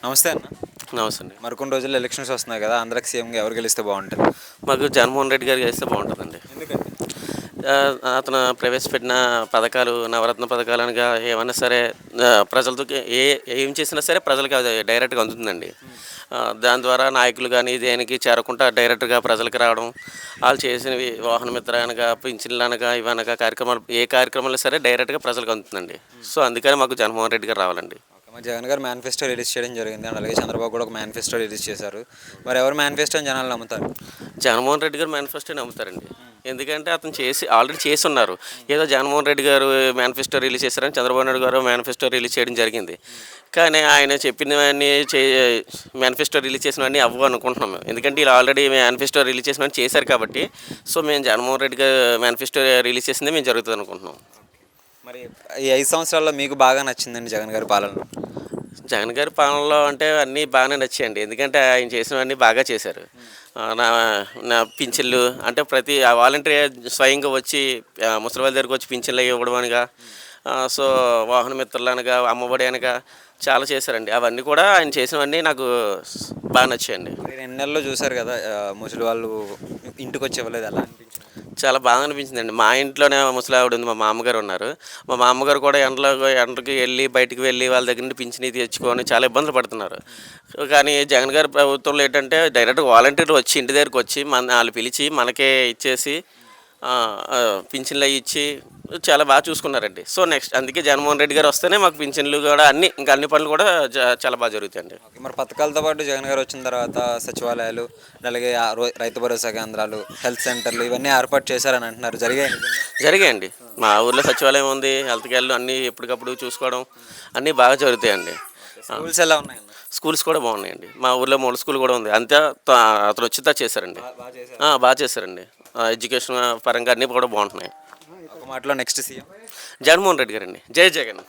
నమస్తే అన్న. నమస్తే అండి. మరికొన్ని రోజుల్లో ఎలక్షన్స్ వస్తున్నాయి కదా! ఆంధ్రాకి సీఎంగా ఎవరు గెలిస్తే బావుంటది? మాకు జగన్మోహన్ రెడ్డి గారు చేస్తే బాగుంటుందండి. ఎందుకండి? అతను ప్రవేశపెట్టిన పథకాలు, నవరత్న పథకాలనగా ఏమన్నా సరే ప్రజలతోకి ఏం చేసినా సరే ప్రజలకి అది డైరెక్ట్‌గా అందుతుందండి. దాని ద్వారా నాయకులు గానీ, దేనికి చేరకుండా డైరెక్ట్‌గా ప్రజలకి రావడం, ఆళ్ళు చేసినవి వాహన మిత్ర అనగా, పింఛన్లనగా, ఇవనగా కార్యక్రమాలు ఏ కార్యక్రమాలు సరే డైరెక్ట్‌గా ప్రజలకు అందుతుందండి. సో, అందుకని మాకు జగన్మోహన్ రెడ్డి గారు రావాలండి. ఓకే. మరి జగన్ గారు మేనిఫెస్టో రిలీజ్ చేయడం జరిగింది. అండ్ అలాగే చంద్రబాబు కూడా ఒక మేనిఫెస్టో రిలీజ్ చేశారు. మరి ఎవరి మేనిఫెస్టోని జనాలు నమ్ముతారు? జగన్మోహన్ రెడ్డి గారు మేనిఫెస్టోని నమ్ముతారండి. ఎందుకంటే అతను ఆల్రెడీ చేసున్నారు. ఏదో జగన్మోహన్ రెడ్డి గారు మేనిఫెస్టో రిలీజ్ చేశారని చంద్రబాబు నాయుడు గారు మేనిఫెస్టో రిలీజ్ చేయడం జరిగింది. కానీ ఆయన చెప్పినవన్నీ మేనిఫెస్టో రిలీజ్ చేసినవన్నీ అవ్వవు అనుకుంటున్నాం మేము. ఎందుకంటే వీళ్ళు ఆల్రెడీ మేనిఫెస్టో రిలీజ్ చేసినవన్నీ చేశారు కాబట్టి, సో మేము జగన్మోహన్ రెడ్డి గారు మేనిఫెస్టో రిలీజ్ చేసిందే మేము జరుగుతుంది అనుకుంటున్నాం. మరి ఈ 5 సంవత్సరాల్లో మీకు బాగా నచ్చిందండి జగన్ గారి పాలనలో? జగన్ గారి పాలనలో అంటే అన్నీ బాగానే నచ్చాయండి. ఎందుకంటే ఆయన చేసినవన్నీ బాగా చేశారు. నా నా పింఛన్లు అంటే ప్రతి వాలంటీర్ స్వయంగా వచ్చి ముసలి వాళ్ళ దగ్గరికి వచ్చి పింఛన్లు అవి ఇవ్వడం అనగా, సో వాహన మిత్రులు అనగా, అమ్మఒడి అనగా చాలా చేశారండి. అవన్నీ కూడా ఆయన చేసినవన్నీ నాకు బాగా నచ్చాయండి. మరి 2 నెలల్లో చూసారు కదా! ముసలి వాళ్ళు ఇంటికొచ్చి ఇవ్వలేదు. ఎలా అనిపించింది? చాలా బాగా అనిపించిందండి. మా ఇంట్లోనే ముసలావిడ ఉంది. మా మామగారు ఉన్నారు. మా మామగారు కూడా ఎండకి వెళ్ళి, బయటికి వెళ్ళి వాళ్ళ దగ్గర నుండి పింఛని తెచ్చుకొని చాలా ఇబ్బందులు పడుతున్నారు. కానీ జగన్ గారి ప్రభుత్వంలో ఏంటంటే డైరెక్ట్‌గా వాలంటీర్లు వచ్చి ఇంటి దగ్గరికి వచ్చి ఆళ్ళు పిలిచి మనకే ఇచ్చేసి పింఛన్లు అయి ఇచ్చి చాలా బాగా చూసుకున్నారండి. సో, నెక్స్ట్ అందుకే జగన్మోహన్ రెడ్డి గారు వస్తేనే మాకు పింఛన్లు కూడా ఇంకా అన్ని పనులు కూడా చాలా బాగా జరుగుతాయండి. ఓకే. మరి పథకాలతో పాటు జగన్ గారు వచ్చిన తర్వాత సచివాలయాలు, అలాగే రైతు భరోసా కేంద్రాలు, హెల్త్ సెంటర్లు ఇవన్నీ ఏర్పాటు చేశారని అంటున్నారు. జరిగాయా నిజంగా? జరిగాయండి. మా ఊర్లో సచివాలయం ఉంది. హెల్త్ కేర్లు అన్నీ ఎప్పటికప్పుడు చూసుకోవడం అన్నీ బాగా జరుగుతాయండి. స్కూల్స్ ఎలా ఉన్నాయన్న? స్కూల్స్ కూడా బాగున్నాయండి. మా ఊర్లో మోడల్ స్కూల్ కూడా ఉంది. అంతే అతను వచ్చిన చేశారండి. బాగా చేశారు. బాగా చేశారండి. ఎడ్యుకేషన్ పరంగా అన్నీ కూడా బాగుంటున్నాయి. ఒక మాటలో నెక్స్ట్ సీఎం జగన్మోహన్ రెడ్డి గారండి. జై జగన్.